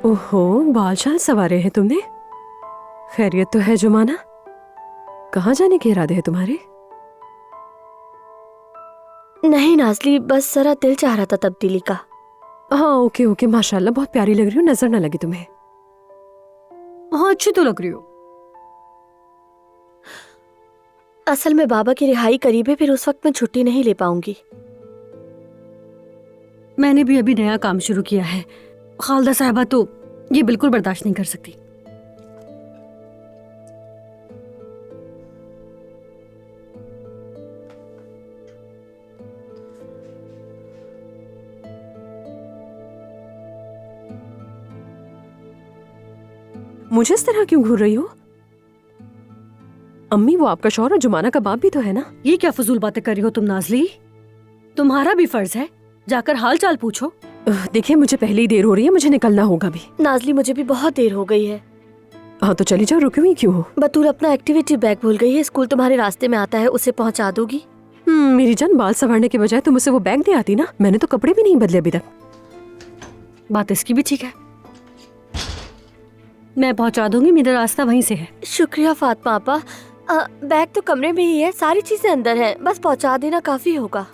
ओहो, बाल शाल संवारे हैं तुमने? खैरियत तो है जुमाना? कहाँ जाने के इरादे हैं तुम्हारे? नहीं नाज़ली, बस जरा दिल चाह रहा था तब्दीली का। हाँ ओके ओके, माशाल्लाह बहुत प्यारी लग रही हो, नजर ना लगे तुम्हें। हाँ अच्छी तो लग रही हो। असल में बाबा की रिहाई करीब है, फिर उस वक्त मैं छुट्टी नहीं ले पाऊंगी। मैंने भी अभी नया काम शुरू किया है। खालदा साहिबा तो ये बिल्कुल बर्दाश्त नहीं कर सकती। मुझे इस तरह क्यों घूर रही हो? अम्मी वो आपका शौहर और जुमाना का बाप भी तो है ना। ये क्या फजूल बातें कर रही हो तुम नाज़ली? तुम्हारा भी फर्ज है जाकर हाल चाल पूछो। देखिए मुझे पहले ही देर हो रही है, मुझे निकलना होगा भी। नाज़ली मुझे भी बहुत देर हो गई है। हाँ तो चली जाओ, रुकी हुई क्यों हो? बतूल अपना एक्टिविटी बैग भूल गई है, स्कूल तुम्हारे रास्ते में आता है, उसे पहुंचा दोगी? मेरी जान, बाल संवारने के बजाय तुम मुझसे वो बैग दे आती ना, मैंने तो कपड़े भी नहीं बदले अभी तक। बात इसकी भी ठीक है, मैं पहुंचा दूंगी, मेरा रास्ता वहीं से है। शुक्रिया फातिमा आपा। बैग तो कमरे में ही है, सारी चीजें अंदर हैं, बस पहुंचा देना काफी होगा।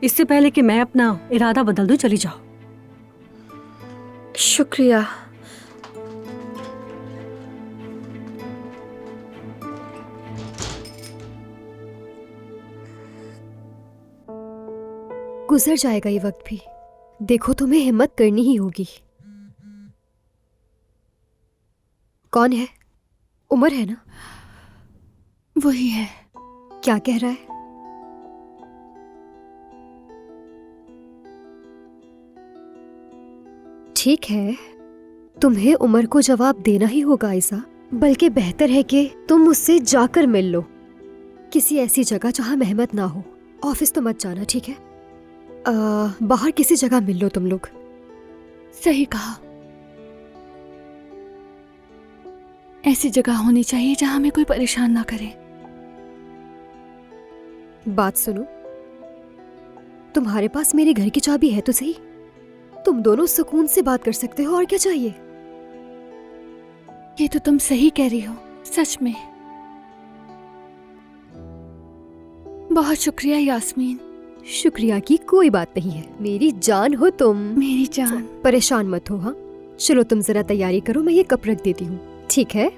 इससे पहले कि मैं अपना इरादा बदल दूं, चली जाओ। शुक्रिया। गुजर जाएगा ये वक्त भी, देखो तुम्हें हिम्मत करनी ही होगी। कौन है? उमर है ना? वही है। क्या कह रहा है? ठीक है, तुम्हें उमर को जवाब देना ही होगा आयशा, बल्कि बेहतर है कि तुम उससे जाकर मिल लो, किसी ऐसी जगह जहां मेहमत ना हो। ऑफिस तो मत जाना, ठीक है? बाहर किसी जगह मिल लो तुम लोग। सही कहा, ऐसी जगह होनी चाहिए जहां हमें कोई परेशान ना करे। बात सुनो, तुम्हारे पास मेरे घर की चाबी है तो सही, तुम दोनों सुकून से बात कर सकते हो, और क्या चाहिए? ये तो तुम सही कह रही हो, सच में। बहुत शुक्रिया यास्मीन। शुक्रिया की कोई बात नहीं है, मेरी जान हो तुम। मेरी जान। परेशान मत हो। हाँ चलो तुम जरा तैयारी करो, मैं ये कप रख देती हूँ, ठीक है?